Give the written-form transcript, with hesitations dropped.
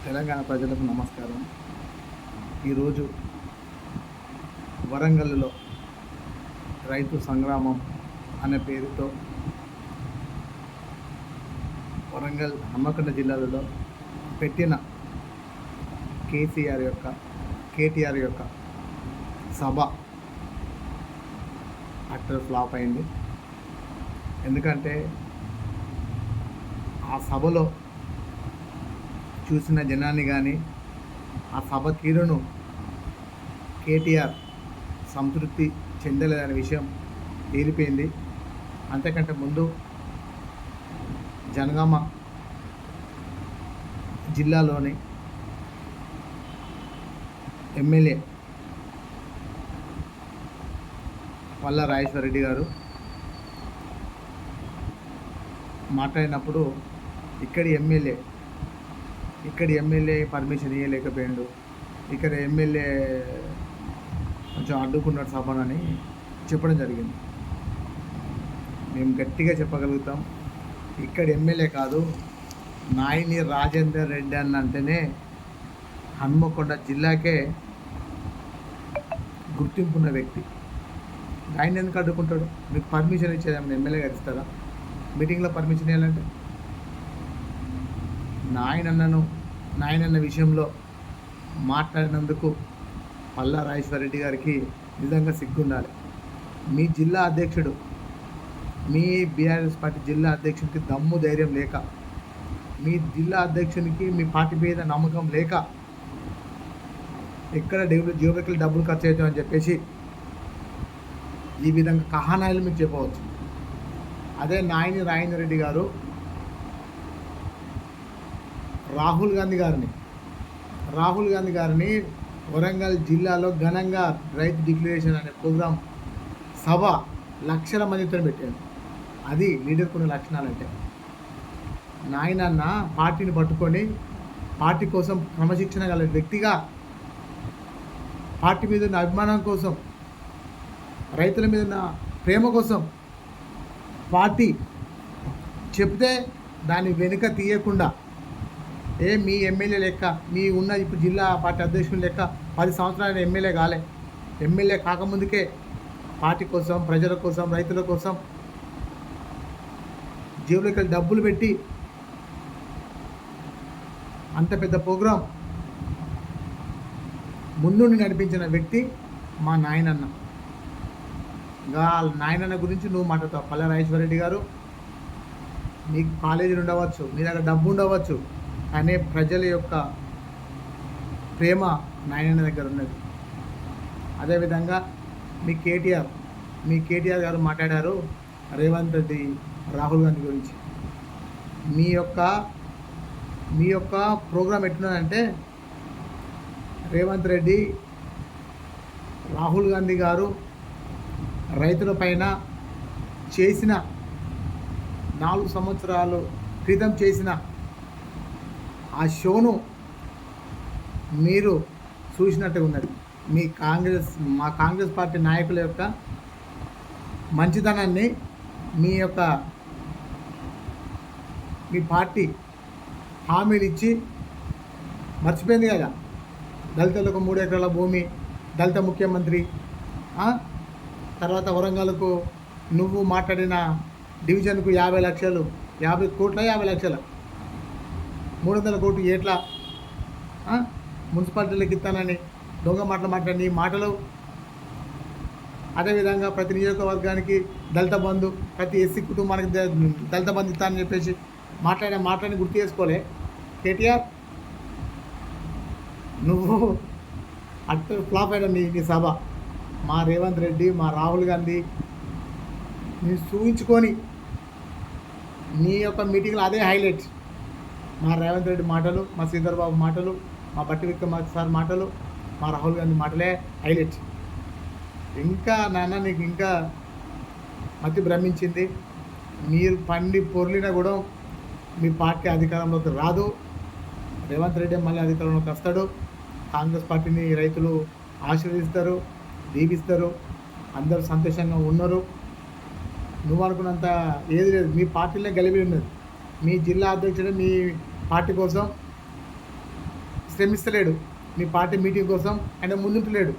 తెలంగాణ ప్రజలకు నమస్కారం. ఈరోజు వరంగల్లో రైతు సంగ్రామం అనే పేరుతో వరంగల్ హన్మకొండ జిల్లాలలో పెట్టిన కేటీఆర్ యొక్క సభ అట్టర్ ఫ్లాప్ అయింది. ఎందుకంటే ఆ సభలో చూసిన జనాన్ని కానీ ఆ సభ తీరును కేటీఆర్ సంతృప్తి చెందలేదనే విషయం తేలిపోయింది. అంతకంటే ముందు జనగామ జిల్లాలోని ఎమ్మెల్యే పల్లా రాజేశ్వరరెడ్డి గారు మాట్లాడినప్పుడు ఇక్కడి ఎమ్మెల్యే పర్మిషన్ ఇవ్వలేకపోయాడు, ఇక్కడ ఎమ్మెల్యే కొంచెం అడ్డుకున్నాడు సభనని చెప్పడం జరిగింది. మేము గట్టిగా చెప్పగలుగుతాం, ఇక్కడ ఎమ్మెల్యే కాదు, నాయిని రాజేందర్ రెడ్డి అని అంటేనే హన్మకొండ జిల్లాకే గుర్తింపున్న వ్యక్తి. ఆయన ఎందుకు అడ్డుకుంటాడు? మీకు పర్మిషన్ ఇచ్చేది ఎమ్మెల్యే గారు ఇస్తారా? మీటింగ్లో పర్మిషన్ ఇవ్వాలంటే నాయనన్న విషయంలో మాట్లాడినందుకు పల్లా రాజేశ్వరరెడ్డి గారికి నిజంగా సిగ్గుండాలి. మీ జిల్లా అధ్యక్షుడు, మీ బీఆర్ఎస్ పార్టీ జిల్లా అధ్యక్షుడికి దమ్ము ధైర్యం లేక, మీ జిల్లా అధ్యక్షునికి మీ పార్టీ మీద నమ్మకం లేక, ఎక్కడ జోబెక్కి డబ్బులు ఖర్చు అవుతామని చెప్పేసి ఈ విధంగా కహానాయాలు మీకు చెప్పవచ్చు. అదే నాయని రాజేందర్ రెడ్డి గారు రాహుల్ గాంధీ గారిని వరంగల్ జిల్లాలో ఘనంగా రైతు డిక్లరేషన్ అనే ప్రోగ్రాం సభ లక్షల మందితో పెట్టాడు. అది లీడర్కున్న లక్షణాలంటే. నాయనన్న పార్టీని పట్టుకొని పార్టీ కోసం క్రమశిక్షణ గల వ్యక్తిగా, పార్టీ మీద ఉన్న అభిమానం కోసం, రైతుల మీద ఉన్న ప్రేమ కోసం పార్టీ చెప్తే దాన్ని వెనుక తీయకుండా, మీ ఎమ్మెల్యే లెక్క, మీ ఉన్న ఇప్పుడు జిల్లా పార్టీ అధ్యక్షుల లెక్క 10 సంవత్సరాలు ఎమ్మెల్యే కాకముందుకే పార్టీ కోసం, ప్రజల కోసం, రైతుల కోసం జేబులోకి డబ్బులు పెట్టి అంత పెద్ద ప్రోగ్రాం ముందుండి నడిపించిన వ్యక్తి మా నాయనన్న. నాయనన్న గురించి నువ్వు మాట్లాడతావు. పల్లా రాజేశ్వరరెడ్డి గారు, మీకు కాలేజీలు ఉండవచ్చు, మీ దగ్గర డబ్బు ఉండవచ్చు, కానీ ప్రజల యొక్క ప్రేమ నాయనన్న దగ్గర ఉన్నది. అదేవిధంగా మీ కేటీఆర్ గారు మాట్లాడారు రేవంత్ రెడ్డి, రాహుల్ గాంధీ గురించి. మీ యొక్క ప్రోగ్రాం ఎట్లున్నదంటే, రేవంత్ రెడ్డి, రాహుల్ గాంధీ గారు రైతుల పైన చేసిన 4 సంవత్సరాల క్రితం చేసిన ఆ షోను మీరు చూసినట్టుగా ఉన్నది. మా కాంగ్రెస్ పార్టీ నాయకుల యొక్క మంచితనాన్ని మీ పార్టీ హామీలు ఇచ్చి మర్చిపోయింది కదా. దళితులకు 3 ఎకరాల భూమి, దళిత ముఖ్యమంత్రి, తర్వాత వరంగల్కు నువ్వు మాట్లాడిన డివిజన్కు 50 లక్షలు, 50 కోట్ల 50 లక్షల 300 కోట్లు ఎట్లా మున్సిపాలిటీలకు ఇస్తానని దొంగ మాట్లాడి నీ మాటలు. అదేవిధంగా ప్రతి నియోజకవర్గానికి దళిత బంధు, ప్రతి ఎస్సీ కుటుంబానికి దళిత బంధు ఇస్తానని చెప్పేసి మాట్లాడిన గుర్తు చేసుకోలే కేటీఆర్. నువ్వు అట్టు ఫ్లాప్ అయిన నీ సభ. మా రేవంత్ రెడ్డి, మా రాహుల్ గాంధీ నేను చూపించుకొని నీ యొక్క మీటింగ్లో అదే హైలైట్. మా రేవంత్ రెడ్డి మాటలు, మా శ్రీధర్ బాబు మాటలు, మా బట్టి విక్రమార్క సార్ మాటలు, మా రాహుల్ గాంధీ మాటలే హైలైట్. ఇంకా నీకు ఇంకా మతి భ్రమించింది. మీరు పండి పొర్లినా కూడా మీ పార్టీ అధికారంలోకి రాదు. రేవంత్ రెడ్డి మళ్ళీ అధికారంలోకి వస్తాడు. కాంగ్రెస్ పార్టీని రైతులు ఆశీర్వదిస్తారు, దీవిస్తారు, అందరూ సంతోషంగా ఉన్నారు. నువ్వు అనుకున్నంత ఏది లేదు. మీ పార్టీలో గెలిపి ఉన్నది. మీ జిల్లా అధ్యక్షుడు మీ పార్టీ కోసం శ్రమిస్తలేడు. మీ పార్టీ మీటింగ్ కోసం ఆయన ముందుంటలేడు.